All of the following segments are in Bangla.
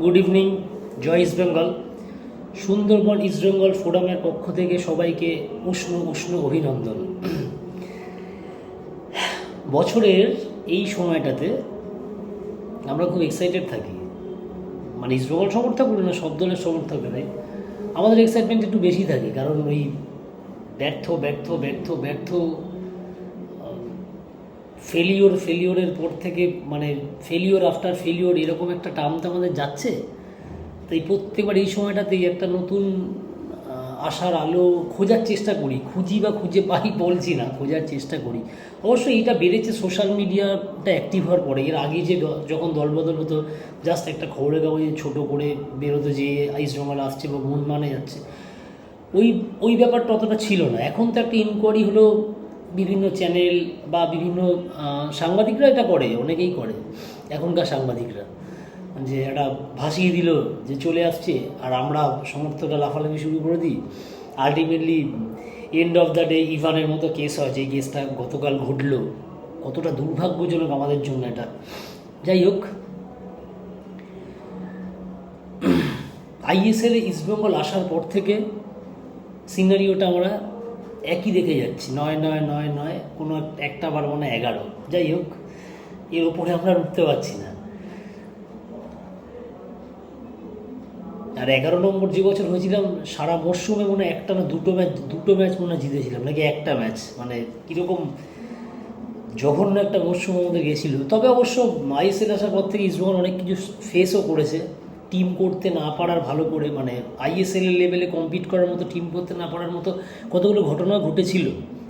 গুড ইভিনিং, জয় ইস্ট বেঙ্গল। সুন্দরবন ইস্ট বেঙ্গল ফোরামের পক্ষ থেকে সবাইকে উষ্ণ উষ্ণ অভিনন্দন। বছরের এই সময়টাতে আমরা খুব এক্সাইটেড থাকি, মানে ইস্ট বেঙ্গল সমর্থক বলে না, সব দলের সমর্থকেরাই আমাদের এক্সাইটমেন্ট একটু বেশি থাকে, কারণ ওই ব্যর্থ ব্যর্থ ব্যর্থ ব্যর্থ ফেলিওরের পর থেকে, মানে ফেলিওর আফটার ফেলিওর এরকম একটা টার্ম তো আমাদের যাচ্ছে। তাই প্রত্যেকবার এই সময়টাতেই একটা নতুন আশার আলো খোঁজার চেষ্টা করি, খুঁজে পাই বলছি না, খোঁজার চেষ্টা করি। অবশ্যই এটা বেড়েছে সোশ্যাল মিডিয়াটা অ্যাক্টিভ হওয়ার পরে। এর আগে যে যখন দলবদল হতো, জাস্ট একটা খবরের কাগজে ছোটো করে বেরোতো যে ইস্ট বেঙ্গল আসছে বা মানে যাচ্ছে, ওই ব্যাপারটা অতটা ছিল না। এখন তো একটা ইনকোয়ারি হলো, বিভিন্ন চ্যানেল বা বিভিন্ন সাংবাদিকরা এটা করে, অনেকেই করে এখনকার সাংবাদিকরা, যে একটা ভাসিয়ে দিল যে চলে আসছে, আর আমরা সমর্থকরা লাফালাফি শুরু করে দিই। Ultimately end of the day ইভানের মতো কেস হয়, যে কেসটা গতকাল ঘটলো। কতটা দুর্ভাগ্যজনক আমাদের জন্য এটা। যাই হোক, আইএসএলে ইস্টবেঙ্গল আসার পর থেকে সিনারিওটা আমরা একই দেখে যাচ্ছি, 9-9-9-9, কোনো একটা পারবো না 11। যাই হোক, এর ওপরে আমরা উঠতে পারছি না। আর 11 নম্বর যে বছর হয়েছিলাম, সারা মরশুমে মনে একটা না দুটো ম্যাচ মনে জিতেছিলাম, নাকি একটা ম্যাচ, মানে কীরকম জঘন্য একটা মরশুম আমাদের গেছিলো। তবে অবশ্য আইএসএল আসার পর থেকে ইস্টবেঙ্গল অনেক কিছু ফেসও করেছে। টিম করতে না পারার, ভালো করে মানে আইএসএল এর লেভেলে কম্পিট করার মতো, টিম করতে না পারার মতো কতগুলো ঘটনা ঘটেছিল।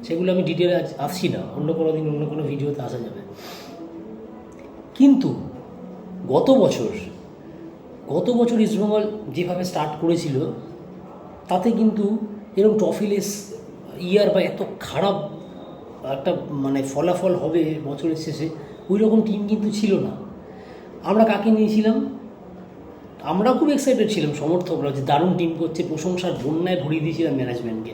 সেগুলো আমি ডিটেলে আসছি না, অন্য কোনো দিন অন্য কোনো ভিডিওতে আসা যাবে। কিন্তু গত বছর ইস্টবেঙ্গল যেভাবে স্টার্ট করেছিল, তাতে কিন্তু এরকম ট্রফিলেস ইয়ার বা এত খারাপ একটা মানে ফলাফল হবে বছরের শেষে, ওই রকম টিম কিন্তু ছিল না। আমরা কাকে নিয়েছিলাম? আমরা খুব এক্সাইটেড ছিলাম সমর্থকরা, যে দারুণ টিম করছে, প্রশংসার বন্যায় ভরিয়ে দিয়েছিলাম ম্যানেজমেন্টকে।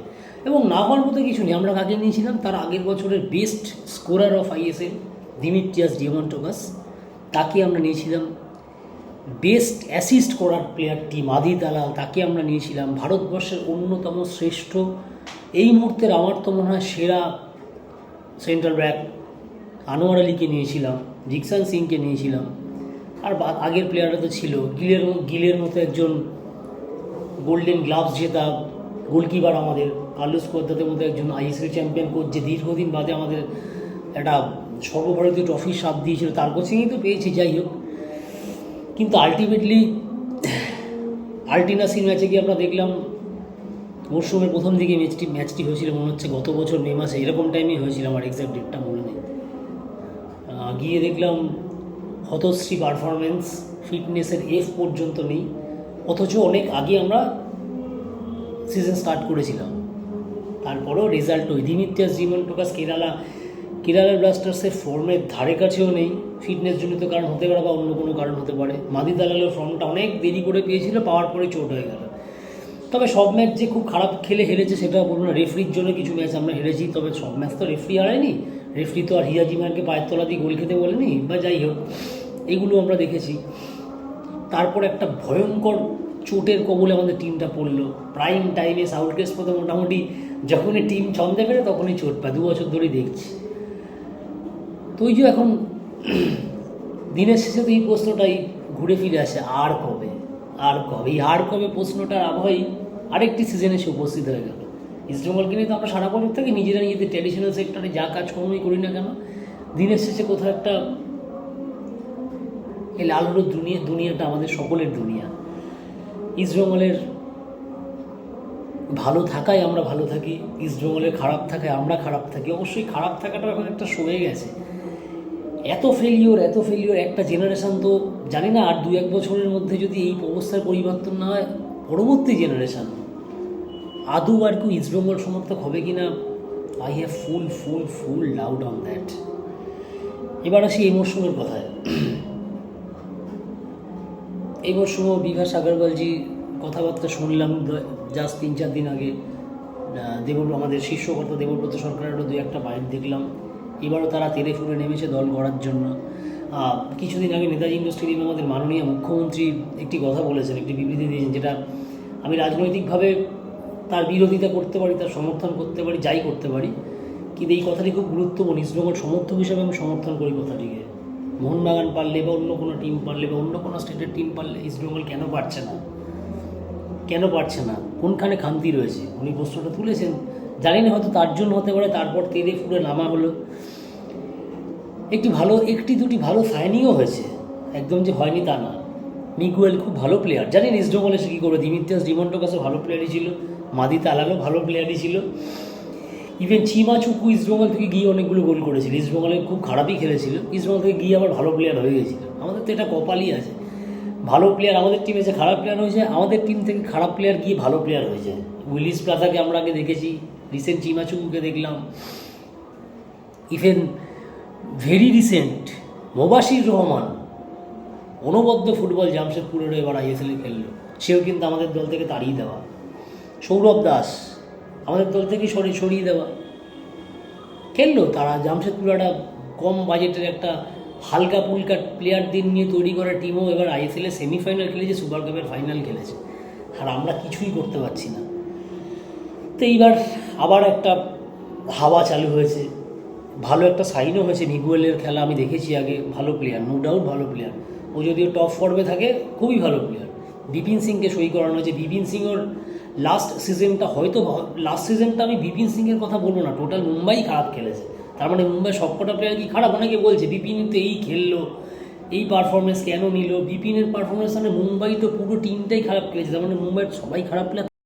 এবং না হওয়ার মতো কিছু নেই। আমরা কাকে নিয়েছিলাম? তার আগের বছরের best scorer of ISL Dimitrios Diamantakos, তাকে আমরা নিয়েছিলাম। বেস্ট অ্যাসিস্ট করার প্লেয়ারটি মাদি দালাল, তাকে আমরা নিয়েছিলাম। ভারতবর্ষের অন্যতম শ্রেষ্ঠ, এই মুহূর্তের আমার তো মনে হয় সেরা সেন্ট্রাল ব্যাক আনোয়ার আলীকে নিয়েছিলাম, জিকসান সিংকে নিয়েছিলাম। আর আগের প্লেয়াররা তো ছিল, গিলের মতো একজন গোল্ডেন গ্লাভস জেতা গোলকিপার, আমাদের কার্লোস কোয়াদ্রাতের মতো একজন আইএসএল চ্যাম্পিয়ন কোচ, যে দীর্ঘদিন বাদে আমাদের একটা সর্বভারতীয় ট্রফির স্বাদ দিয়েছিল, তার কোচিংই তো পেয়েছি। যাই হোক, কিন্তু আলটিমেটলি আলটিনাসির ম্যাচে গিয়ে আমরা দেখলাম, মরশুমের প্রথম দিকে ম্যাচটি হয়েছিল মনে হচ্ছে গত বছর মে মাসে, এরকম টাইমে হয়েছিল, আমার এক্সাক্ট ডেটটা মনে নেই। গিয়ে দেখলাম হতশ্রী পারফরমেন্স, ফিটনেসের এফ পর্যন্ত নেই, অথচ অনেক আগে আমরা সিজন স্টার্ট করেছিলাম। তারপরেও রেজাল্ট ওই দিমিত্রিয়াস ডিয়ামান্টোপাস কেরালা ব্লাস্টার্সের ফর্মের ধারে কাছেও নেই। ফিটনেস জনিত কারণ হতে পারে বা অন্য কোনো কারণ হতে পারে। মাদি দালালের ফর্মটা অনেক দেরি করে পেয়েছিল, পাওয়ার পরে চোট হয়ে গেল। তবে সব ম্যাচ যে খুব খারাপ খেলে হেরেছে সেটা বলবো না। রেফরির জন্য কিছু ম্যাচ আমরা হেরেছি, তবে সব ম্যাচ তো রেফরি হারায়নি। রেফরি তো আর হিয়াজিমানকে পায়ের তলা দিয়ে গোল খেতে বলেনি, বা যাই হোক, এগুলো আমরা দেখেছি। তারপর একটা ভয়ঙ্কর চোটের কবলে আমাদের টিমটা পড়লো। প্রাইম টাইমে সাউথগেট মতো মোটামুটি যখনই টিম ছন্দে ফেরে তখনই চোট পায়, 2 বছর ধরেই দেখছি। তো ওই যে এখন দিনের শেষে তো এই প্রশ্নটাই ঘুরে ফিরে আসে, আর কবে। এই আর কবে প্রশ্নটার আবহাওয়াই আরেকটি সিজনে এসে উপস্থিত হয়ে গেল। ইস্টবেঙ্গলকে নিয়ে তো আমরা সারা বছর থেকে নিজেদের ট্র্যাডিশনাল সেক্টরে যা কাজকর্মই করি না কেন, দিনের শেষে কোথাও একটা এই লাল হলুদ দুনিয়াটা আমাদের সকলের দুনিয়া। ইস্টবেঙ্গলের ভালো থাকায় আমরা ভালো থাকি, ইস্টবেঙ্গলের খারাপ থাকায় আমরা খারাপ থাকি। অবশ্যই খারাপ থাকাটা এখন একটা সয়ে গেছে। এত ফেলিওর একটা জেনারেশান, তো জানি না আর 2-1 বছরের মধ্যে যদি এই অবস্থার পরিবর্তন না হয়, পরবর্তী জেনারেশান আদৌ আর কেউ ইস্টবেঙ্গল সমর্থক হবে কি না, I have full doubt on that. এবার আসি এই মরশুমের কথায়। এই মরশুমও বিভাস আগরওয়ালজি কথাবার্তা শুনলাম জাস্ট 3-4 দিন আগে। আমাদের শীর্ষকর্তা দেবব্রত সরকারেরও 2-1 বাইট দেখলাম। এবারও তারা তেড়ে ফুলে নেমেছে দল গড়ার জন্য। কিছুদিন আগে নেতাজি ইন্ডোর স্টেডিয়ামে আমাদের মাননীয় মুখ্যমন্ত্রী একটি কথা বলেছেন, একটি বিবৃতি দিয়েছেন, যেটা আমি রাজনৈতিকভাবে তার বিরোধিতা করতে পারি, তার সমর্থন করতে পারি, যাই করতে পারি, কিন্তু এই কথাটি খুব গুরুত্বপূর্ণ। ইস্টবেঙ্গল সমর্থক হিসাবে আমি সমর্থন করি কথাটিকে। মোহনবাগান পারলে বা অন্য কোনো টিম পারলে বা অন্য কোনো স্টেটের টিম পারলে ইস্টবেঙ্গল কেন পারছে না, কেন পারছে না, কোনখানে খামতি রয়েছে? উনি প্রশ্নটা তুলেছেন, জানি না, হয়তো তার জন্য হতে পারে। তারপর তেড়ে ফুড়ে নামা হলো। একটি দুটি ভালো সাইনিংও হয়েছে, একদম যে হয়নি তা না। মিগুয়েল খুব ভালো প্লেয়ার, জানি না ইস্টবেঙ্গল এসে কী করবে। দিমিত্রিয়াস ডিমন্টোকাসও ভালো প্লেয়ারই ছিল, মাদি তালালও ভালো প্লেয়ারই ছিল। ইভেন চিমাচুকু ইস্টবেঙ্গল থেকে গিয়ে অনেকগুলো গোল করেছিল। ইস্টবেঙ্গলে খুব খারাপই খেলেছিল, ইস্টবেঙ্গল থেকে গিয়ে আবার ভালো প্লেয়ার হয়ে গেছিল। আমাদের তো এটা কপালই আছে, ভালো প্লেয়ার আমাদের টিমে যে খারাপ প্লেয়ার হয়েছে, আমাদের টিম থেকে খারাপ প্লেয়ার গিয়ে ভালো প্লেয়ার হয়ে যায়। উইলিস প্লাথাকে আমরা আগে দেখেছি, রিসেন্ট চিমাচুকুকে দেখলাম, even very recent Mobashir Rahman অনবদ্য ফুটবল জামশেদপুরেরও এবার আইএসএলে খেললো, সেও কিন্তু আমাদের দল থেকে তাড়িয়ে দেওয়া। সৌরভ দাস আমাদের দল থেকে সরিয়ে দেওয়া, খেললো তারা। জামশেদপুর একটা কম বাজেটের একটা হালকা পুলকা প্লেয়ারদের নিয়ে তৈরি করা টিমও এবার আইএসএলে সেমিফাইনাল খেলেছে, সুপার কাপের ফাইনাল খেলেছে, আর আমরা কিছুই করতে পারছি না। তো এইবার আবার একটা হাওয়া চালু হয়েছে, ভালো একটা সাইনও হয়েছে। মিগুয়েলের খেলা আমি দেখেছি আগে, ভালো প্লেয়ার, নো ডাউট ভালো প্লেয়ার। ও যদিও টপ ফর্মে থাকে, খুবই ভালো প্লেয়ার। বিপিন সিংকে সই করানো হয়েছে। বিপিন সিং ওর লাস্ট সিজনটা আমি বিপিন সিংয়ের কথা বলবো না, টোটাল মুম্বাই খারাপ খেলেছে। তার মানে মুম্বাই সবকটা প্লেয়ার কি খারাপ? অনেকে বলছে বিপিন তো এই খেললো, এই পারফরমেন্স কেন নিল? বিপিনের পারফরমেন্স মানে মুম্বাই তো পুরো টিমটাই খারাপ খেলেছে, তার মানে মুম্বাইয়ের সবাই খারাপ প্লেয়ার